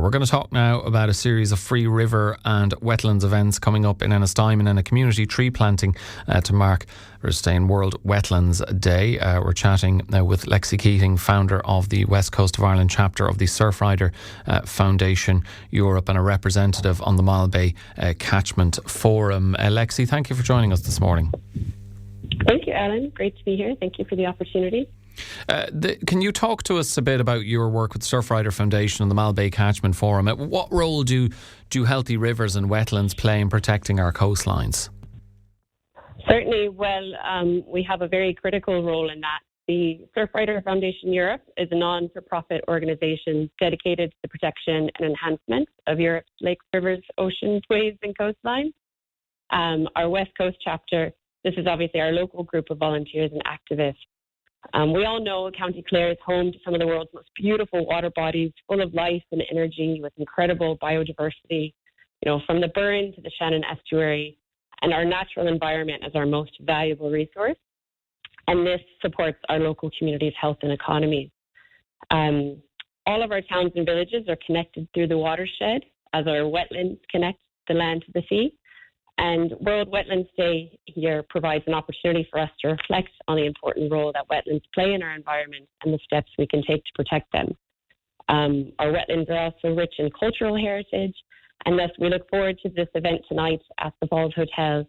We're going to talk now about a series of free river and wetlands events coming up in Ennistymon and a community tree planting to mark World Wetlands Day. We're chatting now with Lexi Keating, founder of the West Coast of Ireland chapter of the Surfrider Foundation Europe and a representative on the Mal Bay Catchment Forum. Lexi, thank you for joining us this morning. Thank you, Alan. Great to be here. Thank you for the opportunity. Can you talk to us a bit about your work with Surfrider Foundation and the Mal Bay Catchment Forum? What role do healthy rivers and wetlands play in protecting our coastlines? Certainly. Well, we have a very critical role in that. The Surfrider Foundation Europe is a non-for-profit organisation dedicated to the protection and enhancement of Europe's lakes, rivers, oceans, waves and coastlines. Our West Coast chapter, this is obviously our local group of volunteers and activists. We all know County Clare is home to some of the world's most beautiful water bodies, full of life and energy, with incredible biodiversity, from the Burren to the Shannon estuary, and our natural environment as our most valuable resource. And this supports our local communities' health and economies. All of our towns and villages are connected through the watershed, as our wetlands connect the land to the sea. And World Wetlands Day here provides an opportunity for us to reflect on the important role that wetlands play in our environment and the steps we can take to protect them. Our wetlands are also rich in cultural heritage, and thus we look forward to this event tonight at the Falls Hotel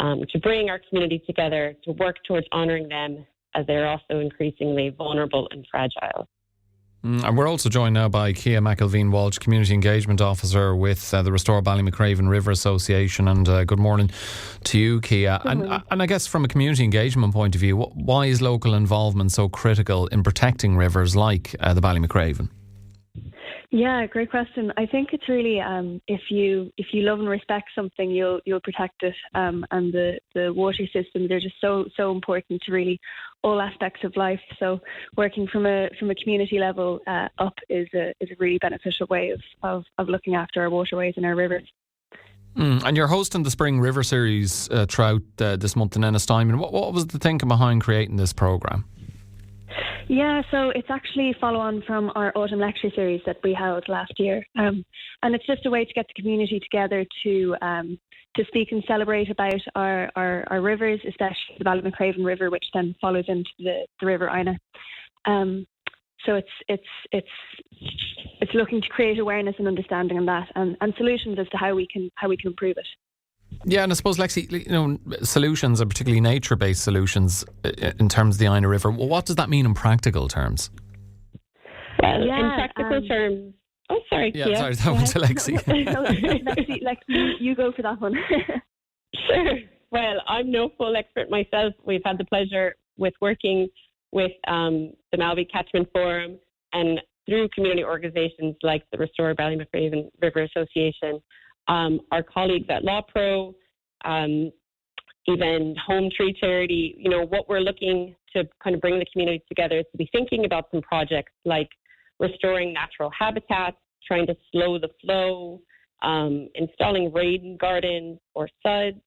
to bring our community together to work towards honouring them as they're also increasingly vulnerable and fragile. And we're also joined now by Cía McElveen Walsh, Community Engagement Officer with the Restore Ballymacraven River Association. And good morning to you, Cía. And I guess from a community engagement point of view, why is local involvement so critical in protecting rivers like the Ballymacraven? Yeah, great question. I think it's really if you love and respect something, you'll protect it. And the water systems are just so important to really all aspects of life. So working from a community level up is a really beneficial way of looking after our waterways and our rivers. And you're hosting the Spring River Series throughout this month in Ennistymon. What was the thinking behind creating this programme? Yeah, so it's actually follow-on from our autumn lecture series that we held last year. And it's just a way to get the community together to speak and celebrate about our rivers, especially the Ballymacraven River, which then follows into the River Ina. So it's looking to create awareness and understanding on that and solutions as to how we can improve it. Yeah, and I suppose, Lexi, solutions, and particularly nature-based solutions in terms of the Ina River, what does that mean in practical terms? Well, in practical terms... Oh, sorry, yeah. Sorry, that was to Lexi. Lexi, you go for that one. Sure. Well, I'm no full expert myself. We've had the pleasure with working with the Mal Bay Catchment Forum and through community organisations like the Restore Ballymacraven River Association, our colleagues at Law Pro, even Home Tree Charity, what we're looking to kind of bring the community together is to be thinking about some projects like restoring natural habitats, trying to slow the flow, installing rain gardens or suds,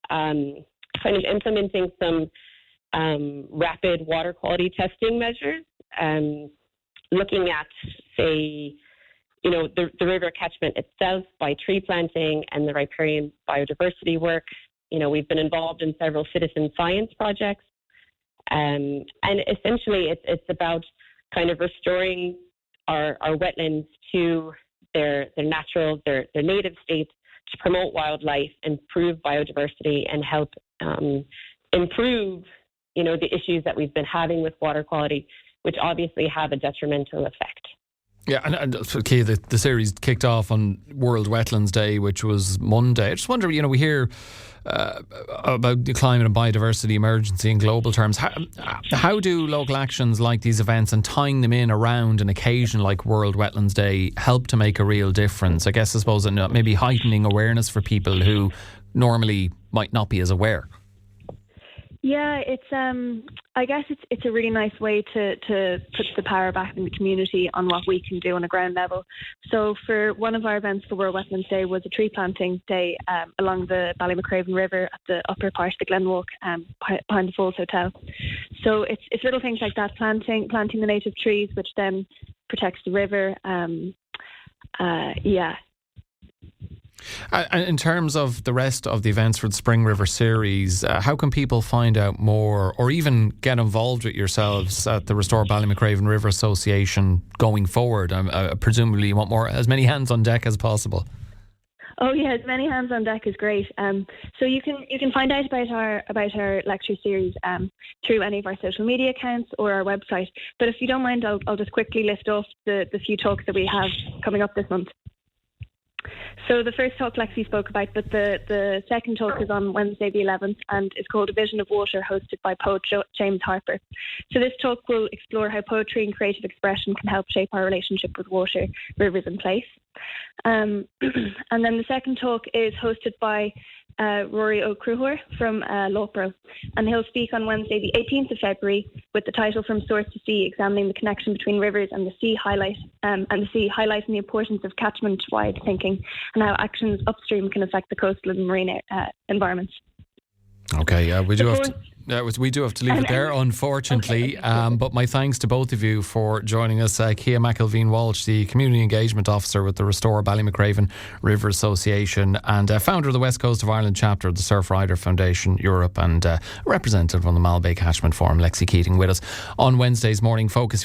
kind of implementing some rapid water quality testing measures, looking at, say, the river catchment itself by tree planting and the riparian biodiversity work. We've been involved in several citizen science projects. And essentially it's about kind of restoring our wetlands to their natural, their native state to promote wildlife, improve biodiversity and help improve, the issues that we've been having with water quality, which obviously have a detrimental effect. Yeah, and okay, the series kicked off on World Wetlands Day, which was Monday. I just wonder, we hear about the climate and biodiversity emergency in global terms. How do local actions like these events and tying them in around an occasion like World Wetlands Day help to make a real difference? I suppose maybe heightening awareness for people who normally might not be as aware. Yeah, I guess it's a really nice way to put the power back in the community on what we can do on a ground level. So for one of our events for World Wetlands Day was a tree planting day along the Ballymacraven River at the upper part of the Glen Walk behind the Falls Hotel. So it's little things like that, planting the native trees, which then protects the river. Yeah. In terms of the rest of the events for the Spring River Series, how can people find out more or even get involved with yourselves at the Restore Ballymacraven River Association going forward? Presumably you want as many hands on deck as possible. Oh yeah, as many hands on deck is great. So you can find out about our lecture series through any of our social media accounts or our website. But if you don't mind, I'll just quickly list off the few talks that we have coming up this month. So the first talk Lexi spoke about, but the second talk is on Wednesday the 11th and is called A Vision of Water, hosted by poet James Harper. So this talk will explore how poetry and creative expression can help shape our relationship with water, rivers and place. And then the second talk is hosted by Rory O'Cruhor from Loughborough, and he'll speak on Wednesday the 18th of February with the title From Source to Sea, examining the connection between rivers and the sea, highlighting the importance of catchment-wide thinking and how actions upstream can affect the coastal and marine environments. Okay, we do have to leave it there, unfortunately. Okay. But my thanks to both of you for joining us. Cía McElveen Walsh, the Community Engagement Officer with the Restore Ballymacraven River Association and founder of the West Coast of Ireland chapter of the Surfrider Foundation Europe, and representative on the Mal Bay Catchment Forum, Lexi Keating, with us on Wednesday's Morning Focus.